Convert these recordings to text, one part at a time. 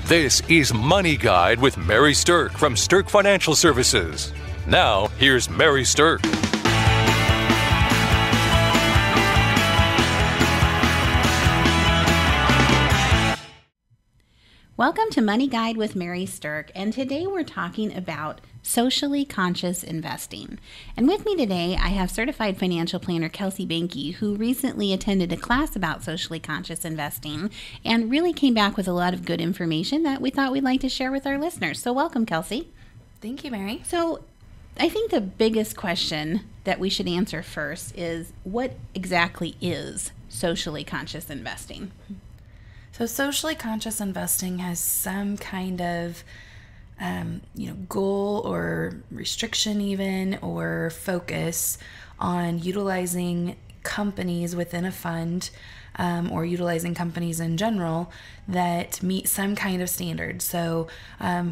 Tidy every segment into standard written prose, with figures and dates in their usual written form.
This is Money Guide with Mary Sterk from Sterk Financial Services. Now, here's Mary Sterk. Welcome to Money Guide with Mary Sterk, and today we're talking about socially conscious investing. And with me today, I have certified financial planner Kelsey Bankey, who recently attended a class about socially conscious investing and really came back with a lot of good information that we thought we'd like to share with our listeners. So welcome, Kelsey. Thank you, Mary. So I think the biggest question that we should answer first is, what exactly is socially conscious investing? So socially conscious investing has some kind of, goal or restriction even, or focus on utilizing companies within a fund, or utilizing companies in general that meet some kind of standard. So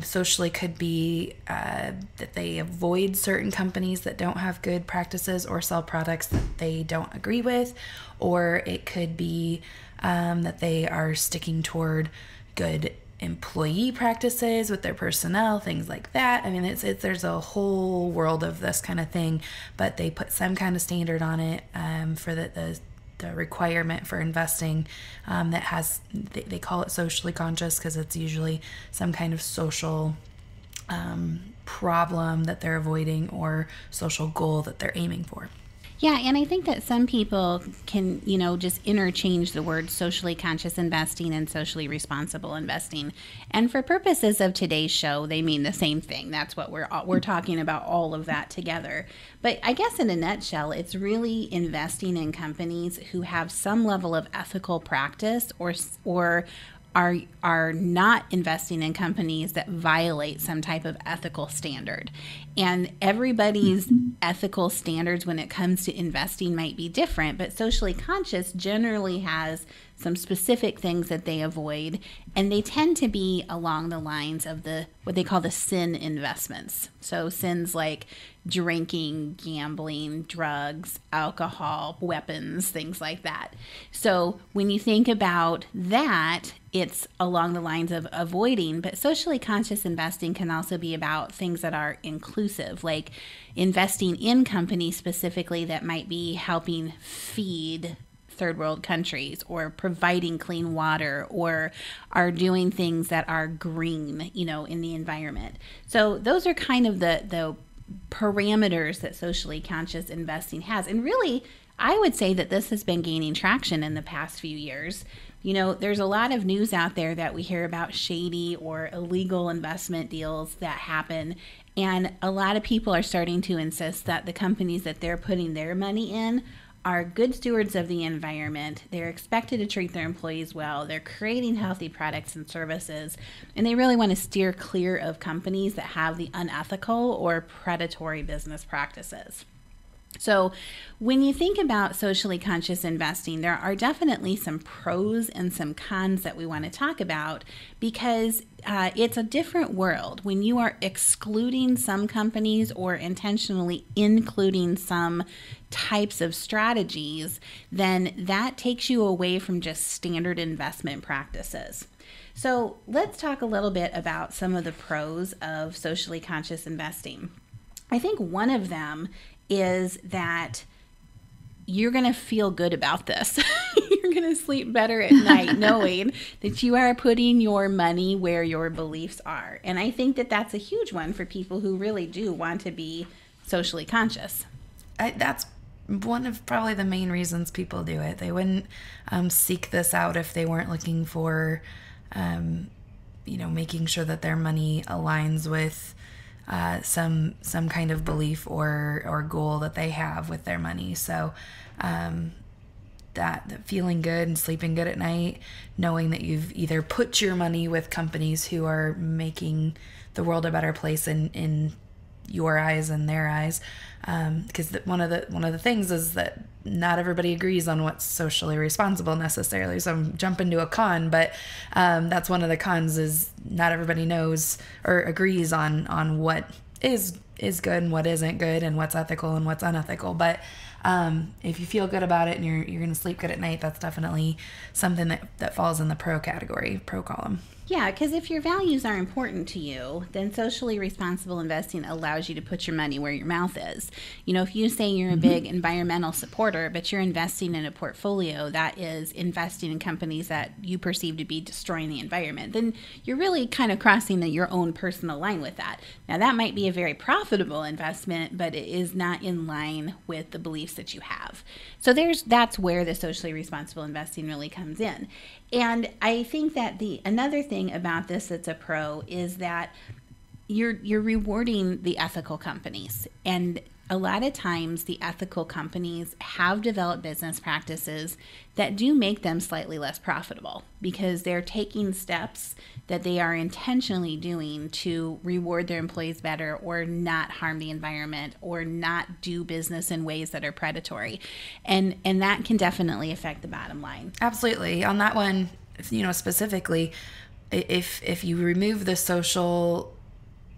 socially could be that they avoid certain companies that don't have good practices or sell products that they don't agree with, or it could be that they are sticking toward good employee practices with their personnel, things like that. I mean, there's a whole world of this kind of thing, but they put some kind of standard on it for the requirement for investing that has, they call it socially conscious because it's usually some kind of social problem that they're avoiding or social goal that they're aiming for. Yeah, and I think that some people can, just interchange the words socially conscious investing and socially responsible investing. And for purposes of today's show, they mean the same thing. That's what we're talking about, all of that together. But I guess in a nutshell, it's really investing in companies who have some level of ethical practice or are not investing in companies that violate some type of ethical standard. And everybody's ethical standards when it comes to investing might be different, but socially conscious generally has some specific things that they avoid, and they tend to be along the lines of what they call the sin investments. So sins like drinking, gambling, drugs, alcohol, weapons, things like that. So when you think about that, it's along the lines of avoiding, but socially conscious investing can also be about things that are inclusive, like investing in companies specifically that might be helping feed third world countries or providing clean water or are doing things that are green, in the environment. So those are kind of the parameters that socially conscious investing has. And really, I would say that this has been gaining traction in the past few years. There's a lot of news out there that we hear about shady or illegal investment deals that happen. And a lot of people are starting to insist that the companies that they're putting their money in are good stewards of the environment. They're expected to treat their employees well. They're creating healthy products and services. And they really want to steer clear of companies that have the unethical or predatory business practices. So when you think about socially conscious investing, there are definitely some pros and some cons that we want to talk about because it's a different world. When you are excluding some companies or intentionally including some types of strategies, then that takes you away from just standard investment practices. So let's talk a little bit about some of the pros of socially conscious investing. I think one of them is that you're going to feel good about this. You're going to sleep better at night knowing that you are putting your money where your beliefs are. And I think that that's a huge one for people who really do want to be socially conscious. That's one of probably the main reasons people do it. They wouldn't seek this out if they weren't looking for, making sure that their money aligns with some kind of belief or goal that they have with their money. So that feeling good and sleeping good at night, knowing that you've either put your money with companies who are making the world a better place in your eyes and their eyes, because one of the things is that not everybody agrees on what's socially responsible necessarily. So I'm jumping to a con, but that's one of the cons is not everybody knows or agrees on what is good and what isn't good and what's ethical and what's unethical. But if you feel good about it and you're going to sleep good at night, that's definitely something that falls in the pro category, pro column. Yeah, because if your values are important to you, then socially responsible investing allows you to put your money where your mouth is. If you say you're a big environmental supporter, but you're investing in a portfolio that is investing in companies that you perceive to be destroying the environment, then you're really kind of crossing your own personal line with that. Now, that might be a very profitable investment, but it is not in line with the beliefs that you have. So that's where the socially responsible investing really comes in. And I think that another thing about this that's a pro is that you're rewarding the ethical companies. And a lot of times the ethical companies have developed business practices that do make them slightly less profitable because they're taking steps that they are intentionally doing to reward their employees better or not harm the environment or not do business in ways that are predatory. And that can definitely affect the bottom line. Absolutely. On that one, specifically, if you remove the social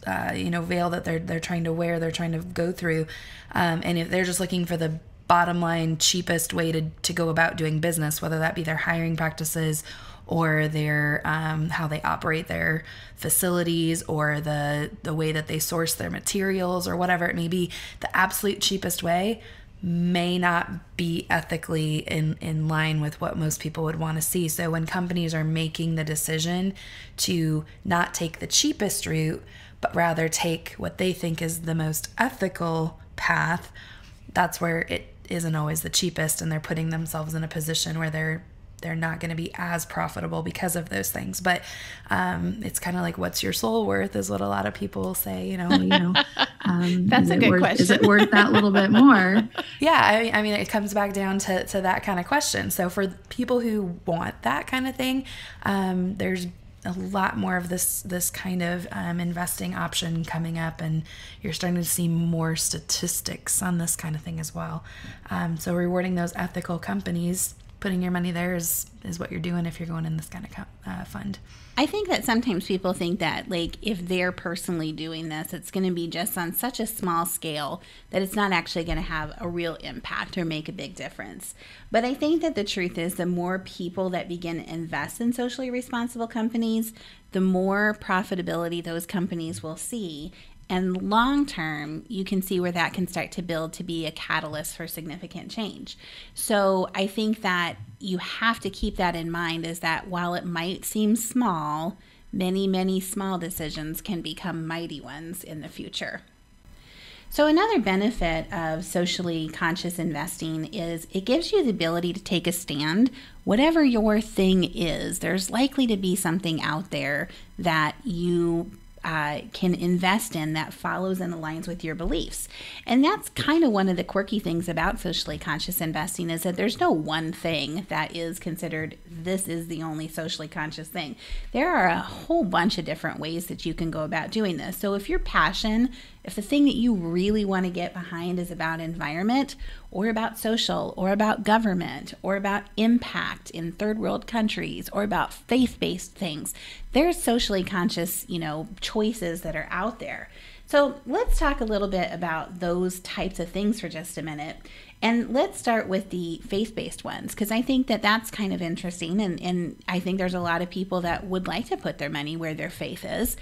veil that they're trying to wear, they're trying to go through, and if they're just looking for the bottom line, cheapest way to go about doing business, whether that be their hiring practices or their how they operate their facilities or the way that they source their materials or whatever it may be, the absolute cheapest way may not be ethically in line with what most people would want to see. So when companies are making the decision to not take the cheapest route, but rather take what they think is the most ethical path, that's where it isn't always the cheapest, and they're putting themselves in a position where they're not going to be as profitable because of those things. But it's kind of like, what's your soul worth is what a lot of people say, That's a good question. Is it worth that little bit more? Yeah. I mean, it comes back down to that kind of question. So for people who want that kind of thing, there's a lot more of this kind of investing option coming up, and you're starting to see more statistics on this kind of thing as well. So rewarding those ethical companies, putting your money there is what you're doing if you're going in this kind of fund. I think that sometimes people think that, if they're personally doing this, it's going to be just on such a small scale that it's not actually going to have a real impact or make a big difference. But I think that the truth is, the more people that begin to invest in socially responsible companies, the more profitability those companies will see. And long term, you can see where that can start to build to be a catalyst for significant change. So I think that you have to keep that in mind, is that while it might seem small, many, many small decisions can become mighty ones in the future. So another benefit of socially conscious investing is it gives you the ability to take a stand. Whatever your thing is, there's likely to be something out there that you can invest in that follows and aligns with your beliefs. And that's kind of one of the quirky things about socially conscious investing, is that there's no one thing that is considered this is the only socially conscious thing. There are a whole bunch of different ways that you can go about doing this. So if your passion, if the thing that you really want to get behind is about environment or about social or about government or about impact in third world countries or about faith-based things, there's socially conscious, choices that are out there. So let's talk a little bit about those types of things for just a minute. And let's start with the faith-based ones, because I think that that's kind of interesting. And I think there's a lot of people that would like to put their money where their faith is.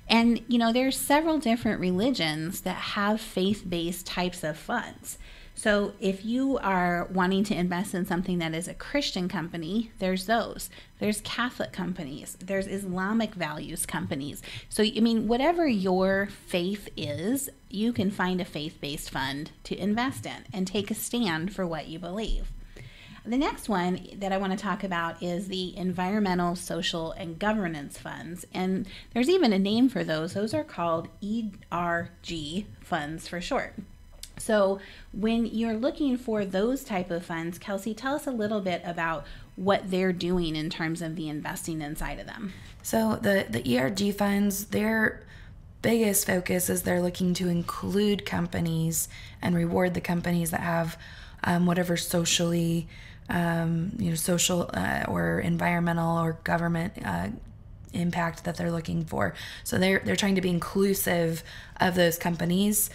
And, there's several different religions that have faith-based types of funds. So if you are wanting to invest in something that is a Christian company, there's those. There's Catholic companies. There's Islamic values companies. So, whatever your faith is, you can find a faith-based fund to invest in and take a stand for what you believe. The next one that I want to talk about is the environmental, social, and governance funds. And there's even a name for those. Those are called ERG funds for short. So when you're looking for those type of funds, Kelsey, tell us a little bit about what they're doing in terms of the investing inside of them. So the ERG funds, their biggest focus is they're looking to include companies and reward the companies that have whatever socially, social or environmental or government impact that they're looking for. So they're trying to be inclusive of those companies,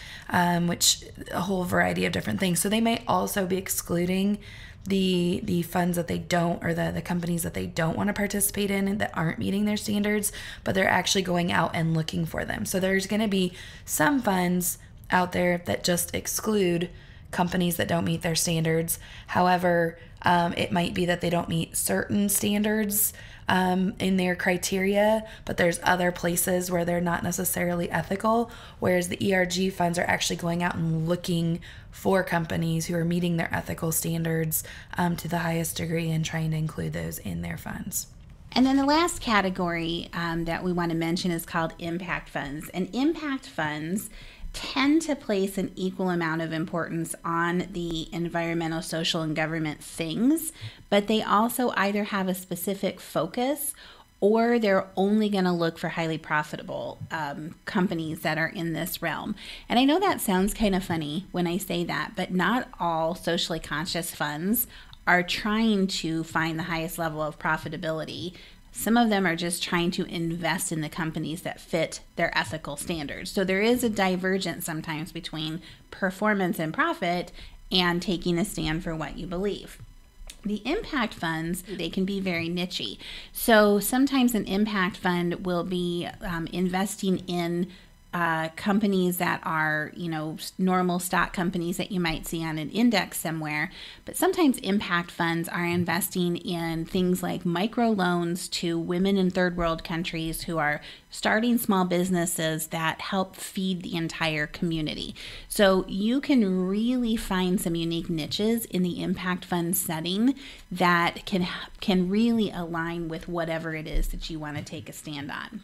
which a whole variety of different things. So they may also be excluding the funds that they don't, or the companies that they don't want to participate in that aren't meeting their standards, but they're actually going out and looking for them. So there's going to be some funds out there that just exclude companies that don't meet their standards. However, it might be that they don't meet certain standards in their criteria, but there's other places where they're not necessarily ethical, whereas the ERG funds are actually going out and looking for companies who are meeting their ethical standards to the highest degree and trying to include those in their funds. And then the last category that we want to mention is called impact funds. And impact funds tend to place an equal amount of importance on the environmental, social, and government things, but they also either have a specific focus or they're only going to look for highly profitable companies that are in this realm. And I know that sounds kind of funny when I say that, but not all socially conscious funds are trying to find the highest level of profitability. Some of them are just trying to invest in the companies that fit their ethical standards. So there is a divergence sometimes between performance and profit and taking a stand for what you believe. The impact funds, they can be very niche-y. So sometimes an impact fund will be investing in companies that are, normal stock companies that you might see on an index somewhere. But sometimes impact funds are investing in things like microloans to women in third world countries who are starting small businesses that help feed the entire community. So you can really find some unique niches in the impact fund setting that can really align with whatever it is that you want to take a stand on.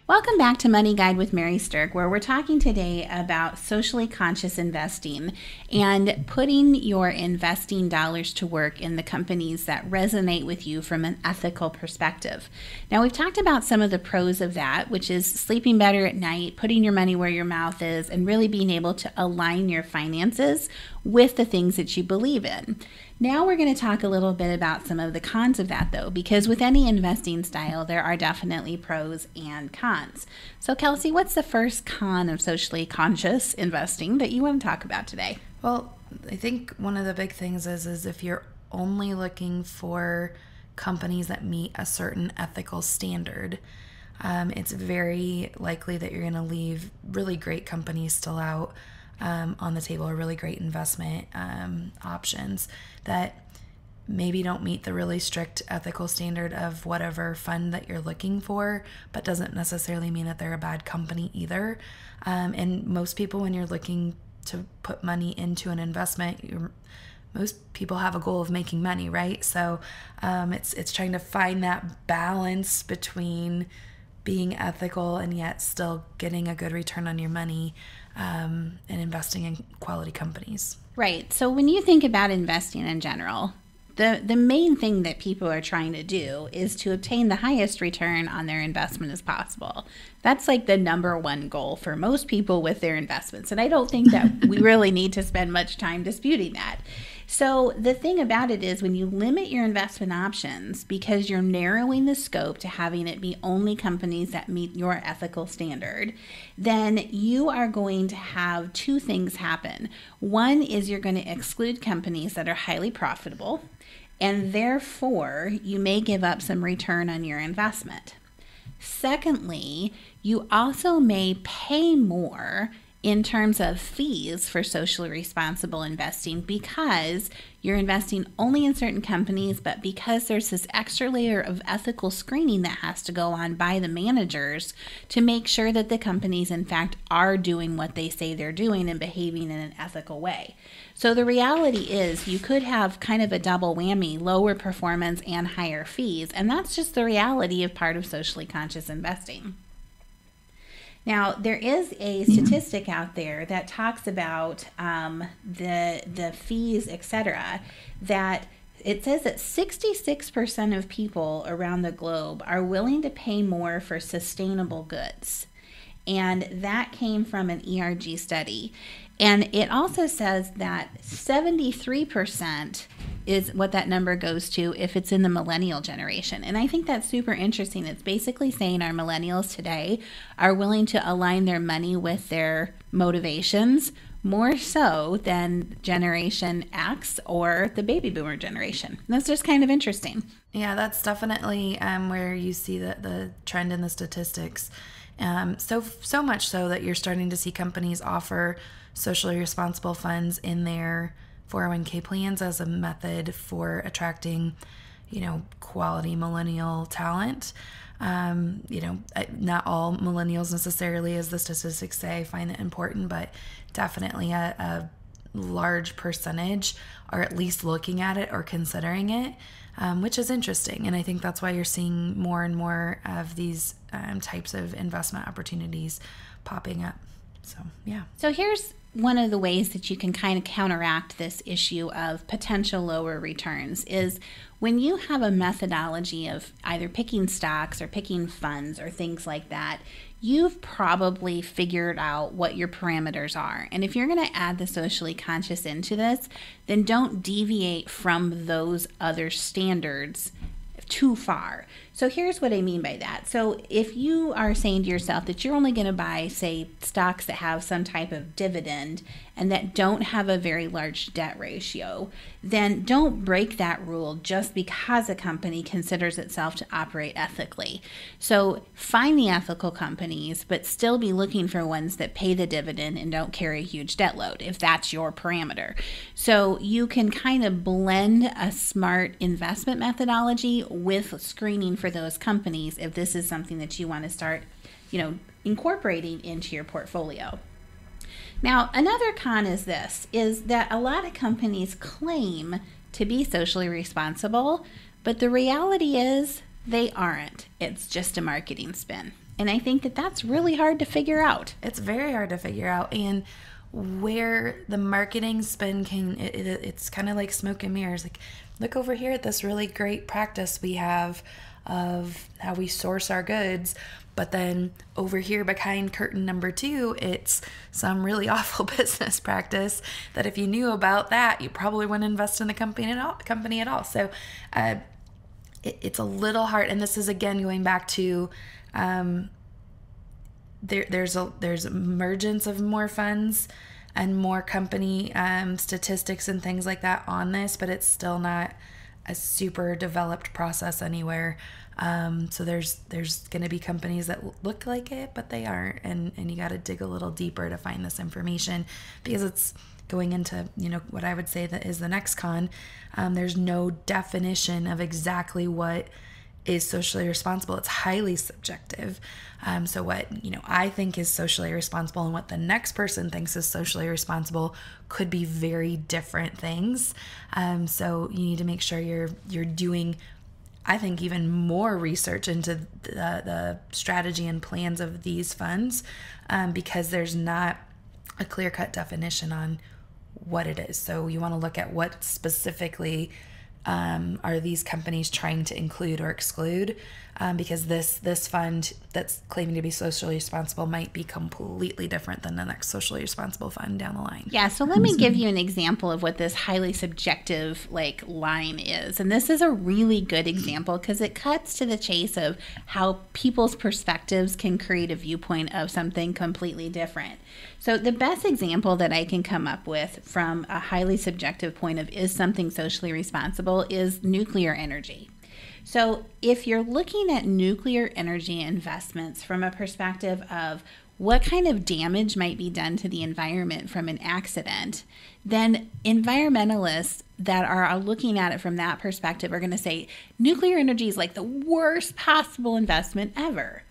Welcome back to Money Guide with Mary Sterk, where we're talking today about socially conscious investing and putting your investing dollars to work in the companies that resonate with you from an ethical perspective. Now, we've talked about some of the pros of that, which is sleeping better at night, putting your money where your mouth is, and really being able to align your finances with the things that you believe in. Now we're going to talk a little bit about some of the cons of that, though, because with any investing style, there are definitely pros and cons. So, Kelsey, what's the first con of socially conscious investing that you want to talk about today? Well, I think one of the big things is if you're only looking for companies that meet a certain ethical standard, it's very likely that you're going to leave really great companies still out on the table, or really great investment options that maybe don't meet the really strict ethical standard of whatever fund that you're looking for, but doesn't necessarily mean that they're a bad company either. And most people, when you're looking to put money into an investment, most people have a goal of making money, right? So it's trying to find that balance between being ethical and yet still getting a good return on your money, and investing in quality companies. Right. So when you think about investing in general, the main thing that people are trying to do is to obtain the highest return on their investment as possible. That's like the number one goal for most people with their investments. And I don't think that we really need to spend much time disputing that. So the thing about it is, when you limit your investment options because you're narrowing the scope to having it be only companies that meet your ethical standard, then you are going to have two things happen. One is you're going to exclude companies that are highly profitable, and therefore you may give up some return on your investment. Secondly, you also may pay more in terms of fees for socially responsible investing because you're investing only in certain companies, but because there's this extra layer of ethical screening that has to go on by the managers to make sure that the companies in fact are doing what they say they're doing and behaving in an ethical way. So the reality is you could have kind of a double whammy, lower performance and higher fees, and that's just the reality of part of socially conscious investing. Now, there is a statistic out there that talks about the fees, etc., that it says that 66% of people around the globe are willing to pay more for sustainable goods. And that came from an ERG study. And it also says that 73% is what that number goes to if it's in the millennial generation. And I think that's super interesting. It's basically saying our millennials today are willing to align their money with their motivations more so than Generation X or the baby boomer generation. And that's just kind of interesting. Yeah, that's definitely where you see the trend in the statistics. So much so that you're starting to see companies offer socially responsible funds in their 401k plans as a method for attracting, quality millennial talent. Not all millennials necessarily, as the statistics say, find it important, but definitely a large percentage are at least looking at it or considering it, which is interesting. And I think that's why you're seeing more and more of these types of investment opportunities popping up. So, yeah. So here's one of the ways that you can kind of counteract this issue of potential lower returns is when you have a methodology of either picking stocks or picking funds or things like that, you've probably figured out what your parameters are. And if you're going to add the socially conscious into this, then don't deviate from those other standards too far. So here's what I mean by that. So if you are saying to yourself that you're only going to buy, say, stocks that have some type of dividend and that don't have a very large debt ratio, then don't break that rule just because a company considers itself to operate ethically. So find the ethical companies, but still be looking for ones that pay the dividend and don't carry a huge debt load, if that's your parameter. So you can kind of blend a smart investment methodology with screening for those companies if this is something that you want to start, incorporating into your portfolio. Now, another con is that a lot of companies claim to be socially responsible, but the reality is they aren't. It's just a marketing spin. And I think that that's really hard to figure out. It's very hard to figure out. And where the marketing spin it's kind of like smoke and mirrors. Like, look over here at this really great practice we have of how we source our goods. But then over here behind curtain number 2, it's some really awful business practice that if you knew about that, you probably wouldn't invest in the company at all. So it's a little hard. And this is, again, going back to there's emergence of more funds and more company statistics and things like that on this, but it's still not a super developed process anywhere. So there's going to be companies that look like it, but they aren't. And you got to dig a little deeper to find this information because it's going into, what I would say that is the next con. There's no definition of exactly what is socially responsible. It's highly subjective. So what, I think is socially responsible and what the next person thinks is socially responsible could be very different things. So you need to make sure you're doing, I think, even more research into the strategy and plans of these funds, because there's not a clear-cut definition on what it is. So you want to look at what specifically are these companies trying to include or exclude, because this fund that's claiming to be socially responsible might be completely different than the next socially responsible fund down the line. Yeah, so let me give you an example of what this highly subjective line is. And this is a really good example because it cuts to the chase of how people's perspectives can create a viewpoint of something completely different. So the best example that I can come up with from a highly subjective point of is something socially responsible is nuclear energy. So if you're looking at nuclear energy investments from a perspective of what kind of damage might be done to the environment from an accident, then environmentalists that are looking at it from that perspective are going to say nuclear energy is like the worst possible investment ever.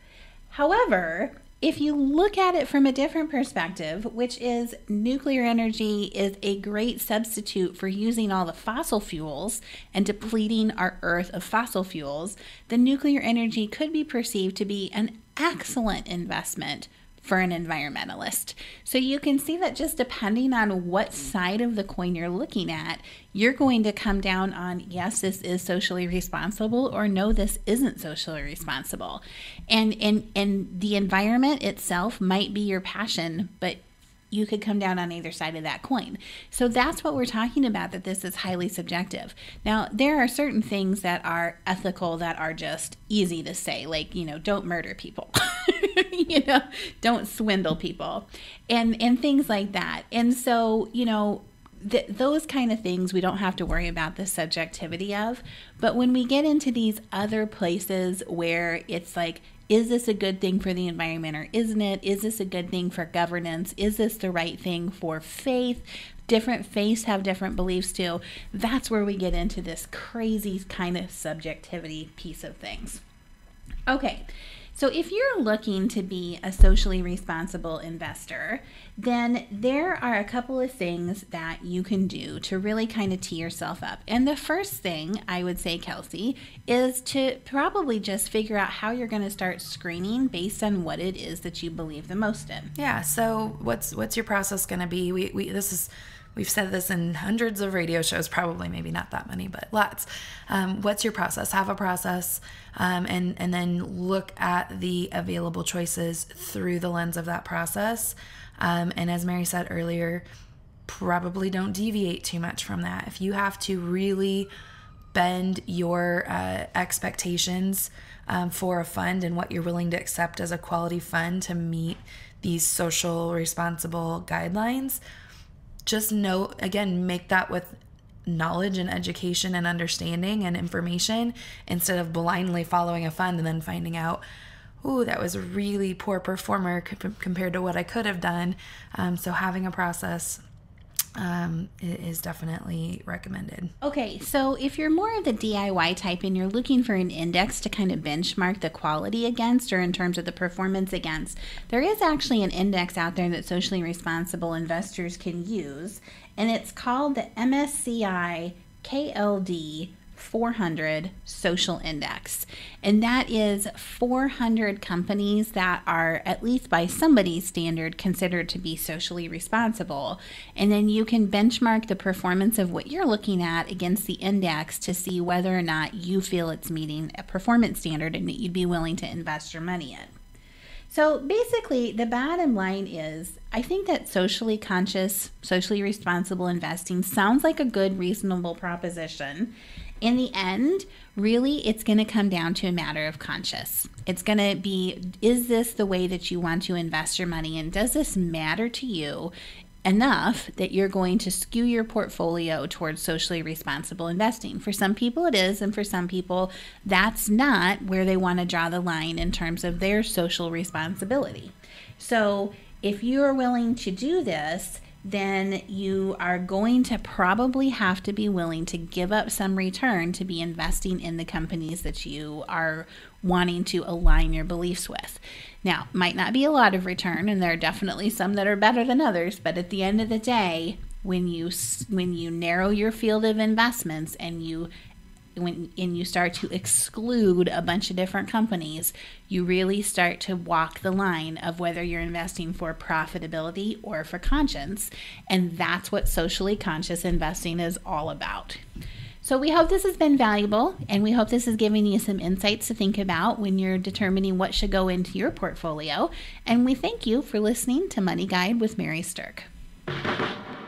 However, if you look at it from a different perspective, which is nuclear energy is a great substitute for using all the fossil fuels and depleting our earth of fossil fuels, then nuclear energy could be perceived to be an excellent investment for an environmentalist. So you can see that just depending on what side of the coin you're looking at, you're going to come down on, yes, this is socially responsible, or no, this isn't socially responsible. And the environment itself might be your passion, but you could come down on either side of that coin. So that's what we're talking about, that this is highly subjective. Now, there are certain things that are ethical that are just easy to say, like, don't murder people, don't swindle people, and things like that. And so, those kind of things we don't have to worry about the subjectivity of. But when we get into these other places where it's like, is this a good thing for the environment or isn't it? Is this a good thing for governance? Is this the right thing for faith? Different faiths have different beliefs too. That's where we get into this crazy kind of subjectivity piece of things. Okay. So if you're looking to be a socially responsible investor, then there are a couple of things that you can do to really kind of tee yourself up. And the first thing I would say, Kelsey, is to probably just figure out how you're going to start screening based on what it is that you believe the most in. Yeah. So what's your process going to be? We've said this in hundreds of radio shows, probably maybe not that many, but lots. What's your process? Have a process, and then look at the available choices through the lens of that process. And as Mary said earlier, probably don't deviate too much from that. If you have to really bend your expectations for a fund and what you're willing to accept as a quality fund to meet these social responsible guidelines, just know, again, make that with knowledge and education and understanding and information instead of blindly following a fund and then finding out, ooh, that was a really poor performer compared to what I could have done. So having a process is definitely recommended. Okay, so if you're more of the DIY type and you're looking for an index to kind of benchmark the quality against or in terms of the performance against, there is actually an index out there that socially responsible investors can use, and it's called the MSCI KLD 400 Social Index. And that is 400 companies that are, at least by somebody's standard, considered to be socially responsible. And then you can benchmark the performance of what you're looking at against the index to see whether or not you feel it's meeting a performance standard and that you'd be willing to invest your money in. So basically, the bottom line is, I think that socially conscious, socially responsible investing sounds like a good, reasonable proposition. In the end, really, it's going to come down to a matter of conscience. It's going to be, is this the way that you want to invest your money? And does this matter to you enough that you're going to skew your portfolio towards socially responsible investing? For some people it is, and for some people that's not where they want to draw the line in terms of their social responsibility. So if you're willing to do this, then you are going to probably have to be willing to give up some return to be investing in the companies that you are wanting to align your beliefs with. Now, might not be a lot of return, and there are definitely some that are better than others, but at the end of the day, when you narrow your field of investments and you start to exclude a bunch of different companies, you really start to walk the line of whether you're investing for profitability or for conscience. And that's what socially conscious investing is all about. So we hope this has been valuable, and we hope this is giving you some insights to think about when you're determining what should go into your portfolio. And we thank you for listening to Money Guide with Mary Sterk.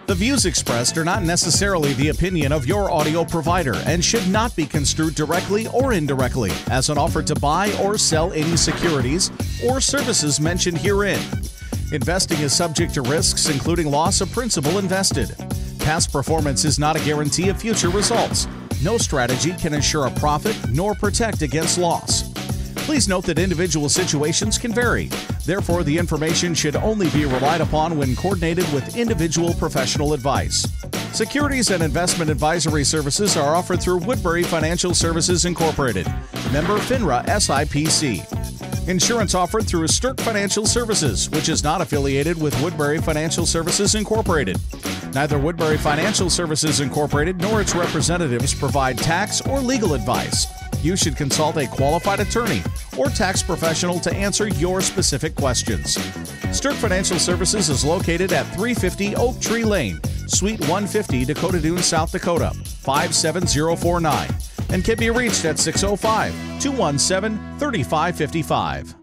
The views expressed are not necessarily the opinion of your audio provider and should not be construed directly or indirectly as an offer to buy or sell any securities or services mentioned herein. Investing is subject to risks, including loss of principal invested. Past performance is not a guarantee of future results. No strategy can ensure a profit nor protect against loss. Please note that individual situations can vary. Therefore, the information should only be relied upon when coordinated with individual professional advice. Securities and investment advisory services are offered through Woodbury Financial Services Incorporated, member FINRA SIPC. Insurance offered through Sterk Financial Services, which is not affiliated with Woodbury Financial Services Incorporated. Neither Woodbury Financial Services Incorporated nor its representatives provide tax or legal advice. You should consult a qualified attorney or tax professional to answer your specific questions. Sterk Financial Services is located at 350 Oak Tree Lane, Suite 150, Dakota Dunes, South Dakota, 57049, and can be reached at 605-217-3555.